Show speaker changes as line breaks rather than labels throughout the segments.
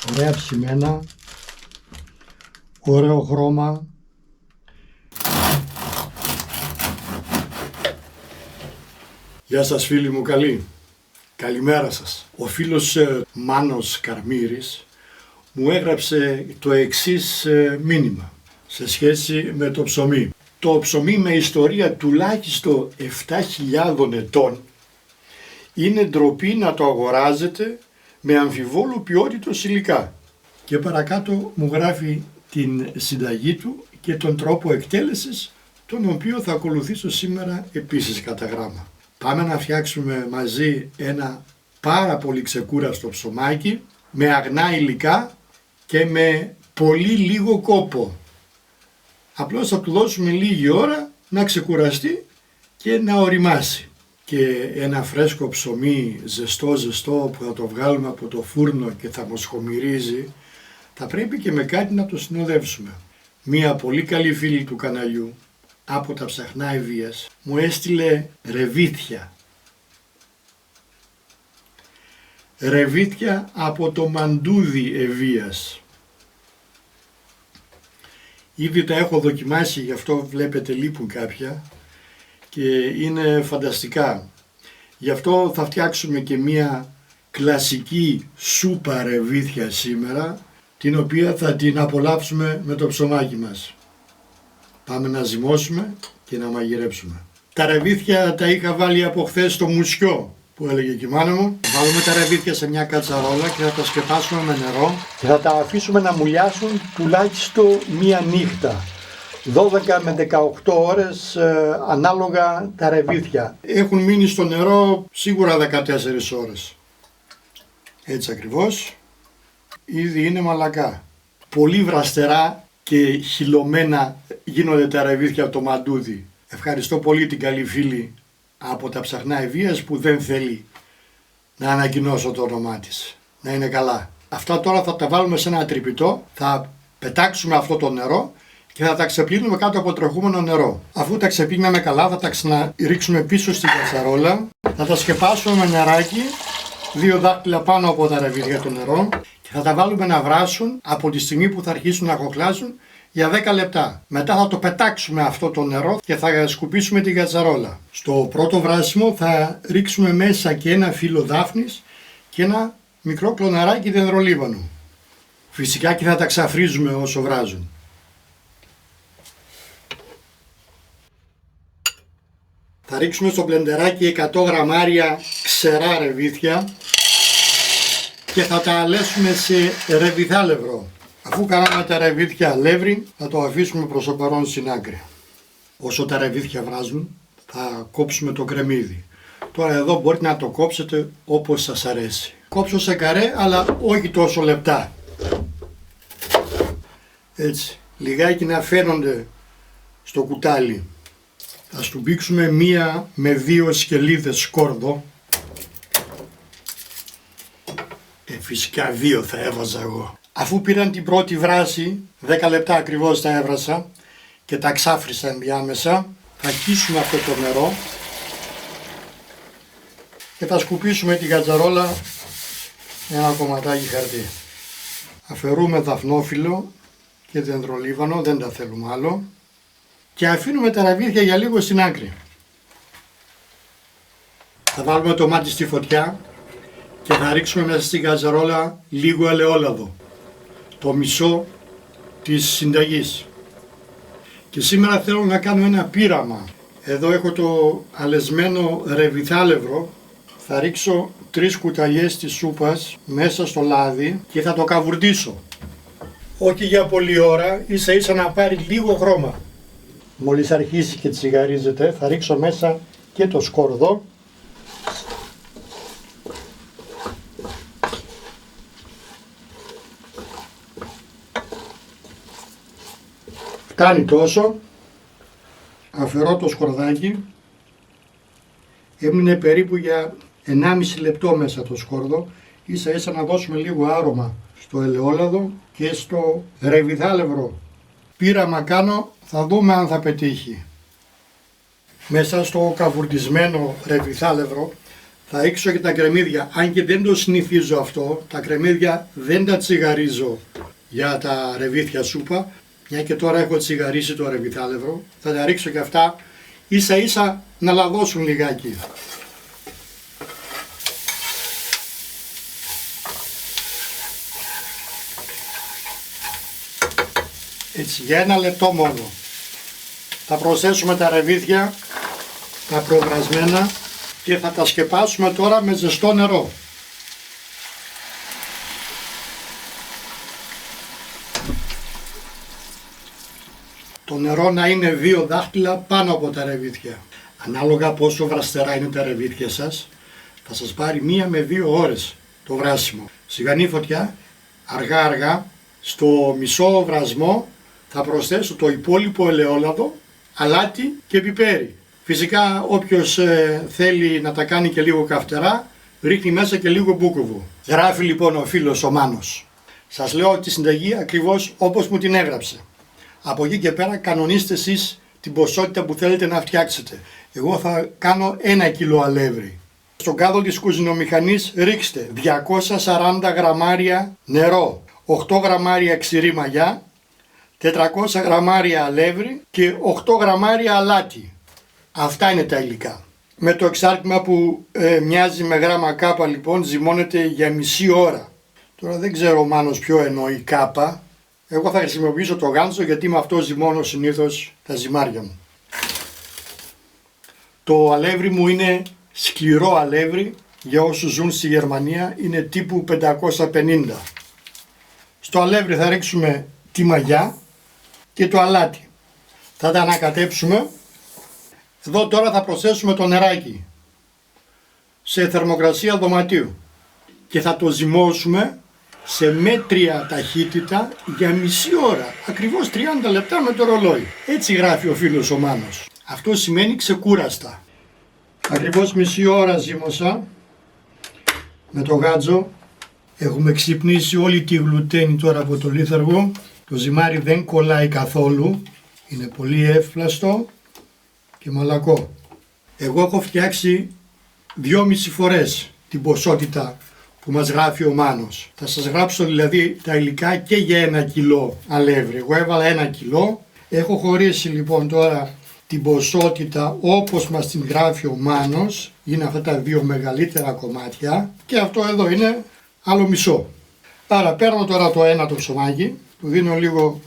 ωραία ψημένα, ωραίο χρώμα. Γεια σας φίλοι μου καλοί, καλημέρα σας. Ο φίλος Μάνος Καρμύρης μου έγραψε το εξής μήνυμα σε σχέση με το ψωμί. Το ψωμί με ιστορία τουλάχιστον 7.000 ετών είναι ντροπή να το αγοράζετε με αμφιβόλου ποιότητος υλικά. Και παρακάτω μου γράφει την συνταγή του και τον τρόπο εκτέλεσης, τον οποίο θα ακολουθήσω σήμερα επίσης κατά γράμμα. Πάμε να φτιάξουμε μαζί ένα πάρα πολύ ξεκούραστο ψωμάκι με αγνά υλικά και με πολύ λίγο κόπο. Απλώς θα του δώσουμε λίγη ώρα να ξεκουραστεί και να οριμάσει. Και ένα φρέσκο ψωμί ζεστό που θα το βγάλουμε από το φούρνο και θα μας χωμυρίζει, θα πρέπει και με κάτι να το συνοδεύσουμε. Μία πολύ καλή φίλη του καναλιού από τα Ψαχνά Ευβοίας μου έστειλε ρεβίθια. Ρεβίθια από το μαντούδι Ευβοίας. Ήδη τα έχω δοκιμάσει, γι' αυτό βλέπετε λείπουν κάποια και είναι φανταστικά. Γι' αυτό θα φτιάξουμε και μία κλασική σούπα ρεβίθια σήμερα, την οποία θα την απολαύσουμε με το ψωμάκι μας. Πάμε να ζυμώσουμε και να μαγειρέψουμε. Τα ρεβίθια τα είχα βάλει από χθες στο μουσιό που έλεγε και η μάνα μου. Βάλουμε τα ρεβίθια σε μια κατσαρόλα και θα τα σκεπάσουμε με νερό και θα τα αφήσουμε να μουλιάσουν τουλάχιστον μία νύχτα. 12 με 18 ώρες ανάλογα τα ρεβίθια. Έχουν μείνει στο νερό σίγουρα 14 ώρες. Έτσι ακριβώς. Ήδη είναι μαλακά. Πολύ βραστερά και χυλωμένα γίνονται τα ρεβίθια από το μαντούδι. Ευχαριστώ πολύ την καλή φίλη από τα Ψαχνά Ευβοίας που δεν θέλει να ανακοινώσω το όνομά της. Να είναι καλά. Αυτά τώρα θα τα βάλουμε σε ένα τρυπητό, θα πετάξουμε αυτό το νερό και θα τα ξεπλύνουμε κάτω από τρεχούμενο νερό. Αφού τα ξεπλύναμε καλά θα τα ξαναρίξουμε πίσω στην κατσαρόλα, θα τα σκεπάσουμε με νεράκι, 2 δάχτυλα πάνω από τα ρεβίθια το νερό και θα τα βάλουμε να βράσουν από τη στιγμή που θα αρχίσουν να κοχλάζουν για 10 λεπτά. Μετά θα το πετάξουμε αυτό το νερό και θα σκουπίσουμε την κατσαρόλα. Στο πρώτο βράσιμο θα ρίξουμε μέσα και ένα φύλλο δάφνης και ένα μικρό κλωναράκι δενδρολίβανου. Φυσικά και θα τα ξαφρίζουμε όσο βράζουν. Θα ρίξουμε στο μπλεντεράκι 100 γραμμάρια ξερά ρεβίθια και θα τα αλέσουμε σε ρεβιθάλευρο. Αφού κάναμε τα ρεβίθια αλεύρι, θα το αφήσουμε προς το παρόν στην άκρη. Όσο τα ρεβίθια βράζουν, θα κόψουμε το κρεμμύδι. Τώρα εδώ μπορείτε να το κόψετε όπως σας αρέσει. Κόψω σε καρέ, αλλά όχι τόσο λεπτά. Έτσι, λιγάκι να φαίνονται στο κουτάλι. Θα στουμπίξουμε 1 με 2 σκελίδες σκόρδο. Φυσικά 2 θα έβαζα εγώ. Αφού πήραν την πρώτη βράση, 10 λεπτά ακριβώς τα έβρασα και τα ξάφρισα ενδιάμεσα, θα χύσουμε αυτό το νερό και θα σκουπίσουμε την κατσαρόλα με ένα κομματάκι χαρτί. Αφαιρούμε δαφνόφυλλο και δενδρολίβανο, δεν τα θέλουμε άλλο, και αφήνουμε τα ρεβίθια για λίγο στην άκρη. Θα βάλουμε το μάτι στη φωτιά και θα ρίξουμε μέσα στην κατσαρόλα λίγο ελαιόλαδο, το μισό της συνταγής. Και σήμερα θέλω να κάνω ένα πείραμα. Εδώ έχω το αλεσμένο ρεβιθάλευρο. Θα ρίξω 3 κουταλιές της σούπας μέσα στο λάδι και θα το καβουρτίσω. Όχι για πολλή ώρα, ίσα ίσα να πάρει λίγο χρώμα. Μόλις αρχίσει και τσιγαρίζεται θα ρίξω μέσα και το σκόρδο. Φτάνει τόσο, αφαιρώ το σκορδάκι, έμεινε περίπου για 1,5 λεπτό μέσα το σκόρδο, ίσα ίσα να δώσουμε λίγο άρωμα στο ελαιόλαδο και στο ρεβιθάλευρο. Πείραμα κάνω, θα δούμε αν θα πετύχει. Μέσα στο καβουρτισμένο ρεβιθάλευρο Θα ρίξω και τα κρεμμύδια, αν και δεν το συνηθίζω αυτό, τα κρεμμύδια δεν τα τσιγαρίζω για τα ρεβίθια σούπα, μια και τώρα έχω τσιγαρίσει το ρεβιθάλευρο, θα τα ρίξω και αυτά ίσα ίσα να λαδώσουν λιγάκι. Έτσι, για 1 λεπτό μόνο. Θα προσθέσουμε τα ρεβίθια, τα προβρασμένα, και θα τα σκεπάσουμε τώρα με ζεστό νερό. Το νερό να είναι 2 δάχτυλα πάνω από τα ρεβίθια. Ανάλογα πόσο βραστερά είναι τα ρεβίθια σας, θα σας πάρει 1 με 2 ώρες το βράσιμο. Σιγανή φωτιά, αργά αργά, στο μισό βρασμό θα προσθέσω το υπόλοιπο ελαιόλαδο, αλάτι και πιπέρι. Φυσικά όποιος θέλει να τα κάνει και λίγο καυτερά, ρίχνει μέσα και λίγο μπούκοβο. Γράφει λοιπόν ο φίλος ο Μάνος. Σας λέω τη συνταγή ακριβώς όπως μου την έγραψε. Από εκεί και πέρα κανονίστε εσείς την ποσότητα που θέλετε να φτιάξετε. Εγώ θα κάνω 1 κιλό αλεύρι. Στον κάδο της κουζινομηχανής ρίξτε 240 γραμμάρια νερό, 8 γραμμάρια ξηρή μαγιά, 400 γραμμάρια αλεύρι και 8 γραμμάρια αλάτι. Αυτά είναι τα υλικά. Με το εξάρτημα που μοιάζει με γράμμα κάπα λοιπόν ζυμώνεται για μισή ώρα. Τώρα δεν ξέρω ο Μάνος ποιο εννοεί κάπα. Εγώ θα χρησιμοποιήσω το γάντσο γιατί με αυτό ζυμώνω συνήθως τα ζυμάρια μου. Το αλεύρι μου είναι σκληρό αλεύρι, για όσους ζουν στη Γερμανία είναι τύπου 550. Στο αλεύρι θα ρίξουμε τη μαγιά και το αλάτι. Θα τα ανακατέψουμε. Εδώ τώρα θα προσθέσουμε το νεράκι σε θερμοκρασία δωματίου και θα το ζυμώσουμε σε μέτρια ταχύτητα για μισή ώρα, ακριβώς 30 λεπτά με το ρολόι. Έτσι γράφει ο φίλος ο Μάνος. Αυτό σημαίνει ξεκούραστα. Ακριβώς μισή ώρα ζύμωσα με το γάτζο. Έχουμε ξυπνήσει όλη τη γλουτένη τώρα από το λίθαργο. Το ζυμάρι δεν κολλάει καθόλου. Είναι πολύ εύφλαστο και μαλακό. Εγώ έχω φτιάξει 2,5 φορές την ποσότητα που μας γράφει ο Μάνος. Θα σας γράψω δηλαδή τα υλικά και για 1 κιλό αλεύρι. Εγώ έβαλα 1 κιλό. Έχω χωρίσει λοιπόν τώρα την ποσότητα όπως μας την γράφει ο Μάνος. Είναι αυτά τα 2 μεγαλύτερα κομμάτια και αυτό εδώ είναι άλλο μισό. Άρα παίρνω τώρα το ένα το ψωμάκι, του δίνω λίγο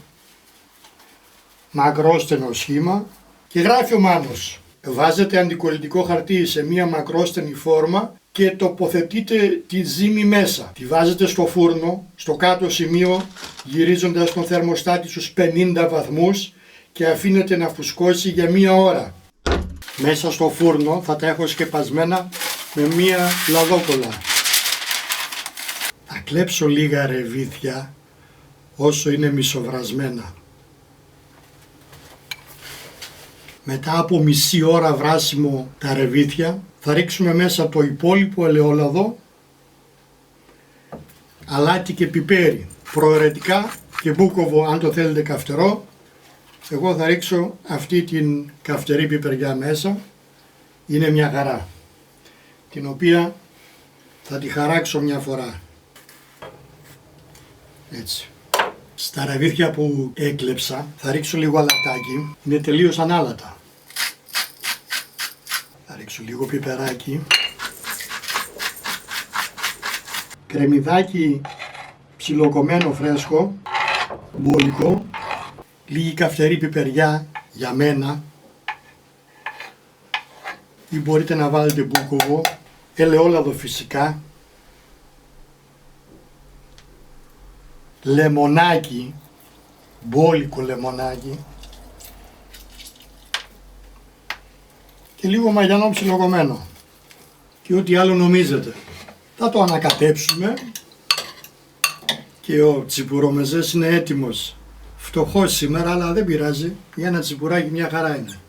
μακρόστενο σχήμα και γράφει ο Μάνος. Βάζετε αντικολλητικό χαρτί σε μία μακρόστενη φόρμα και τοποθετείτε τη ζύμη μέσα. Τη βάζετε στο φούρνο, στο κάτω σημείο, γυρίζοντας τον θερμοστάτη στους 50 βαθμούς και αφήνετε να φουσκώσει για 1 ώρα. Μέσα στο φούρνο θα τα έχω σκεπασμένα με μία λαδόκολλα. Θα κλέψω λίγα ρεβίθια όσο είναι μισοβρασμένα. Μετά από μισή ώρα βράσιμο τα ρεβίθια θα ρίξουμε μέσα το υπόλοιπο ελαιόλαδο, αλάτι και πιπέρι, προαιρετικά και μπούκοβο αν το θέλετε καυτερό. Εγώ θα ρίξω αυτή την καυτερή πιπεριά μέσα, είναι μια χαρά, την οποία θα τη χαράξω μια φορά. Έτσι. Στα ρεβίθια που έκλεψα θα ρίξω λίγο αλατάκι, είναι τελείως ανάλατα. Θα ρίξω λίγο πιπεράκι, κρεμμυδάκι ψιλοκομμένο φρέσκο, μπόλικο, λίγη καυτερή πιπεριά για μένα ή μπορείτε να βάλετε μπούκοβο, ελαιόλαδο φυσικά, λεμονάκι, μπόλικο λεμονάκι και λίγο μαγιανό ψιλοκομμένο και ό,τι άλλο νομίζετε. Θα το ανακατέψουμε και ο τσιπουρομεζές είναι έτοιμος. Φτωχός σήμερα, αλλά δεν πειράζει, για ένα τσιπουράκι μια χαρά είναι.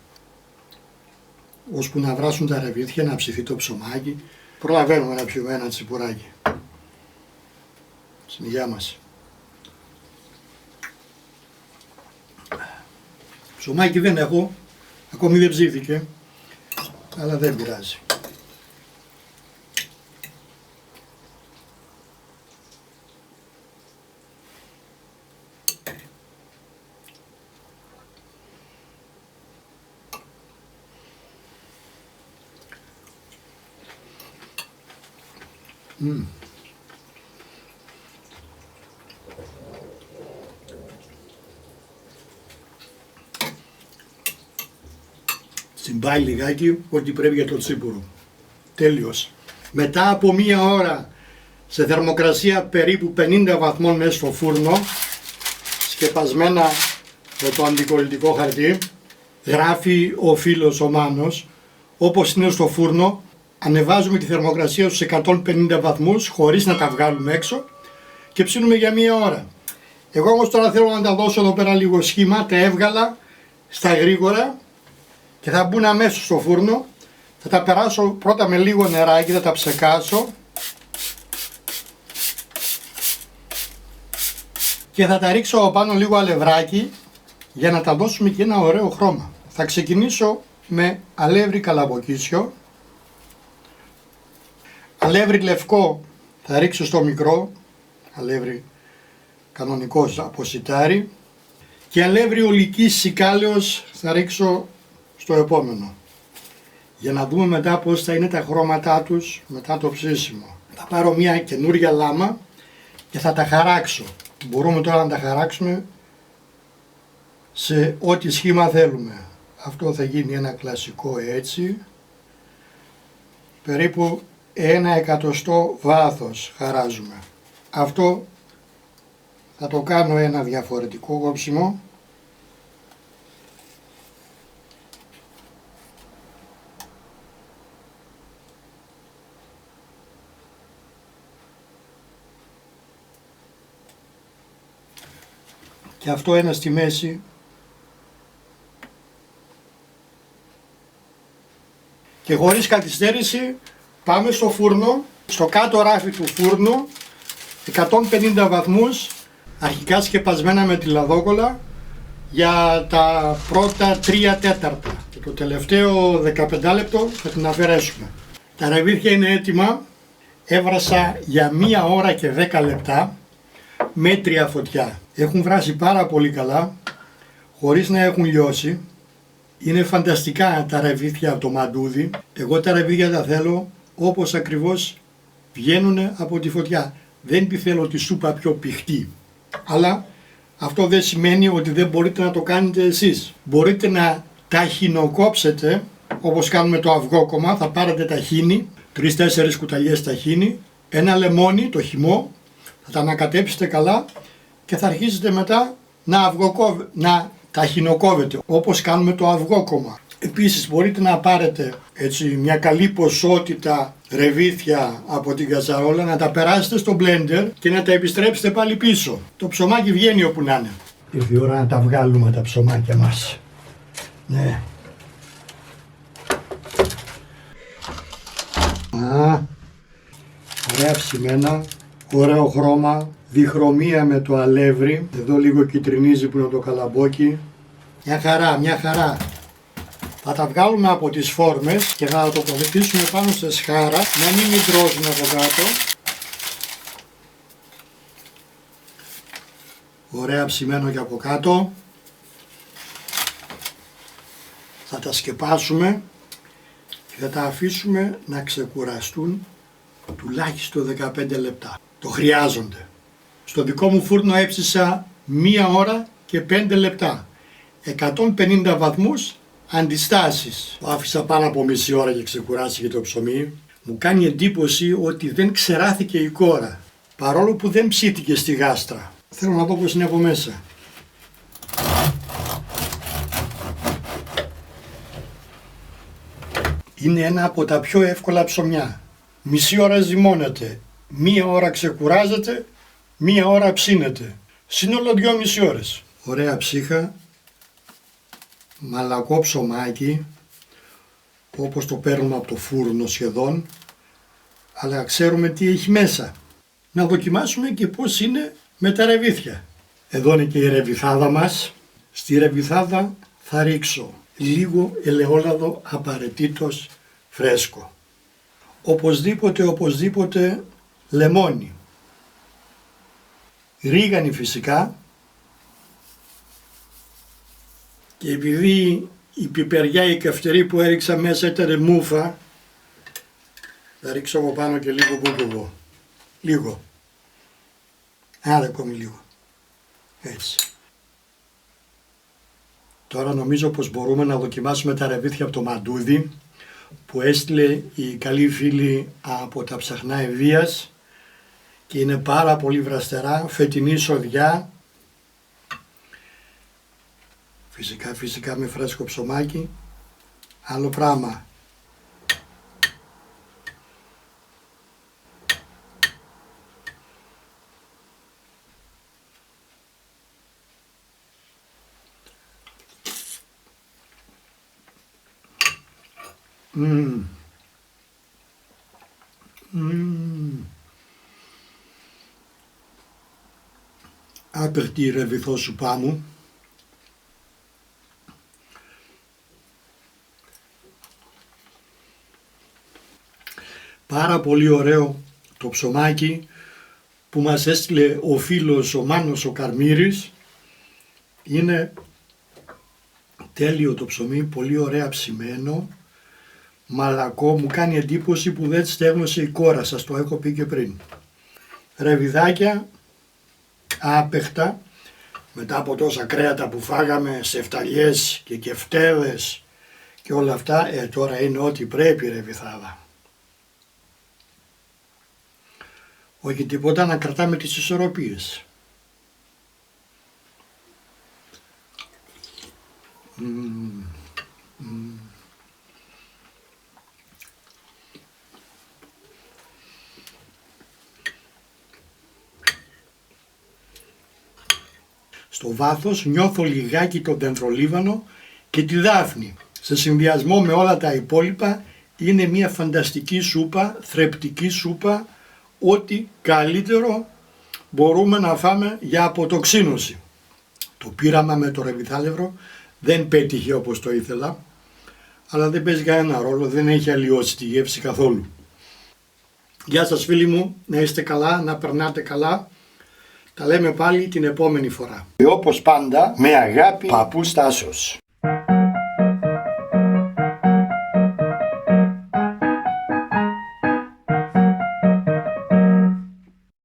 Ώσπου να βράσουν τα ρεβίθια, να ψηθεί το ψωμάκι, προλαβαίνουμε να πιούμε ένα τσιπουράκι. Στην υγεία μας. Ψωμάκι δεν έχω, ακόμη δεν ψήθηκε, αλλά δεν πειράζει. Συμπάει λιγάκι ό,τι πρέπει για το τσίπουρο. Τέλειος. Μετά από μία ώρα σε θερμοκρασία περίπου 50 βαθμών μέσα στο φούρνο, σκεπασμένα με το αντικολλητικό χαρτί, γράφει ο φίλος ο Μάνος, όπως είναι στο φούρνο, ανεβάζουμε τη θερμοκρασία στους 150 βαθμούς χωρίς να τα βγάλουμε έξω και ψήνουμε για μία ώρα. Εγώ όμως τώρα θέλω να τα δώσω εδώ πέρα λίγο σχήμα, τα έβγαλα στα γρήγορα και θα μπουν αμέσως στο φούρνο. Θα τα περάσω πρώτα με λίγο νεράκι, θα τα ψεκάσω και θα τα ρίξω πάνω λίγο αλευράκι για να τα δώσουμε και ένα ωραίο χρώμα. Θα ξεκινήσω με αλεύρι καλαμποκίσιο. Αλεύρι λευκό θα ρίξω στο μικρό, αλεύρι κανονικό από σιτάρι, και αλεύρι ολικής σικάλεως θα ρίξω στο επόμενο, για να δούμε μετά πώς θα είναι τα χρώματά τους μετά το ψήσιμο. Θα πάρω μια καινούρια λάμα και θα τα χαράξω. Μπορούμε τώρα να τα χαράξουμε σε ό,τι σχήμα θέλουμε. Αυτό θα γίνει ένα κλασικό έτσι, περίπου 1/100 βάθος χαράζουμε. Αυτό θα το κάνω ένα διαφορετικό κόψιμο. Και αυτό ένα στη μέση. Και χωρίς καθυστέρηση πάμε στο φούρνο, στο κάτω ράφι του φούρνου, 150 βαθμούς, αρχικά σκεπασμένα με τη λαδόκολλα, για τα πρώτα 3 τέταρτα. Και το τελευταίο 15 λεπτό θα την αφαιρέσουμε. Τα ρεβίθια είναι έτοιμα, έβρασα για 1 ώρα και 10 λεπτά, μέτρια φωτιά. Έχουν βράσει πάρα πολύ καλά, χωρίς να έχουν λιώσει. Είναι φανταστικά τα ρεβίθια από το μαντούδι. Εγώ τα ρεβίθια τα θέλω όπως ακριβώς βγαίνουν από τη φωτιά. Δεν τη θέλω τη σούπα πιο πηχτή. Αλλά αυτό δεν σημαίνει ότι δεν μπορείτε να το κάνετε εσείς. Μπορείτε να ταχινοκόψετε, όπως κάνουμε το αυγόκομμα. Θα πάρετε ταχίνι, 3-4 κουταλιές ταχίνι, ένα λεμόνι, το χυμό, θα τα ανακατέψετε καλά και θα αρχίσετε μετά να ταχινοκόβετε, όπως κάνουμε το αυγόκομμα. Επίσης μπορείτε να πάρετε έτσι μια καλή ποσότητα ρεβίθια από την κατσαρόλα, να τα περάσετε στο blender και να τα επιστρέψετε πάλι πίσω. Το ψωμάκι βγαίνει όπου να είναι. Ήρθε η ώρα να τα βγάλουμε τα ψωμάκια μας. Ναι. Ωραία ψημένα, ωραίο χρώμα, διχρωμία με το αλεύρι. Εδώ λίγο κυτρινίζει που είναι το καλαμπόκι. Μια χαρά, μια χαρά. Θα τα βγάλουμε από τις φόρμες και θα τα τοποθετήσουμε πάνω σε σχάρα, να μην μητρώσουν από κάτω. Ωραία ψημένο και από κάτω. Θα τα σκεπάσουμε και θα τα αφήσουμε να ξεκουραστούν τουλάχιστον 15 λεπτά. Το χρειάζονται. Στο δικό μου φούρνο έψησα 1 ώρα και 5 λεπτά. 150 βαθμούς αντιστάσεις. Το άφησα πάνω από μισή ώρα και ξεκουράστηκε το ψωμί. Μου κάνει εντύπωση ότι δεν ξεράθηκε η κόρα, παρόλο που δεν ψήθηκε στη γάστρα. Θέλω να δω πως είναι από μέσα. Είναι ένα από τα πιο εύκολα ψωμιά. Μισή ώρα ζυμώνεται, 1 ώρα ξεκουράζεται, 1 ώρα ψήνεται. Σύνολο 2,5 ώρες. Ωραία ψύχα, μαλακό ψωμάκι, όπως το παίρνουμε από το φούρνο σχεδόν, αλλά ξέρουμε τι έχει μέσα. Να δοκιμάσουμε και πώς είναι με τα ρεβίθια. Εδώ είναι και η ρεβιθάδα μας. Στη ρεβιθάδα θα ρίξω λίγο ελαιόλαδο απαραίτητος φρέσκο. Οπωσδήποτε λεμόνι. Ρίγανη φυσικά. Και επειδή η πιπεριά η καυτερή που έριξα μέσα ήταν μούφα, θα ρίξω από πάνω και λίγο μπούκοβο. Λίγο. Άρα ακόμη λίγο. Έτσι. Τώρα νομίζω πως μπορούμε να δοκιμάσουμε τα ρεβίθια από το μαντούδι που έστειλε η καλή φίλη από τα ψαχνά Ευβίας και είναι πάρα πολύ βραστερά, φετινή σοδιά, φυσικά με φρέσκο ψωμάκι, άλλο πράγμα. Άπερτη ρεβιθό σουπά μου. Πάρα πολύ ωραίο το ψωμάκι που μας έστειλε ο φίλος ο Μάνος ο Καρμύρης. Είναι τέλειο το ψωμί, πολύ ωραία ψημένο, μαλακό, μου κάνει εντύπωση που δεν στέγνωσε η κόρα, σας το έχω πει και πριν. Ρεβιδάκια άπεχτα, μετά από τόσα κρέατα που φάγαμε, σεφταλιές και κεφτέδες και όλα αυτά, τώρα είναι ό,τι πρέπει ρεβιθάδα. Όχι τίποτα, να κρατάμε τις ισορροπίες. Στο βάθος νιώθω λιγάκι τον δεντρολίβανο και τη δάφνη. Σε συνδυασμό με όλα τα υπόλοιπα είναι μια φανταστική σούπα, θρεπτική σούπα, ό,τι καλύτερο μπορούμε να φάμε για αποτοξίνωση. Το πείραμα με το ρεβιθάλευρο δεν πέτυχε όπως το ήθελα, αλλά δεν παίζει κανένα ρόλο, δεν έχει αλλοιώσει τη γεύση καθόλου. Γεια σας φίλοι μου, να είστε καλά, να περνάτε καλά. Τα λέμε πάλι την επόμενη φορά. Και όπως πάντα, με αγάπη, Παππούς Τάσος.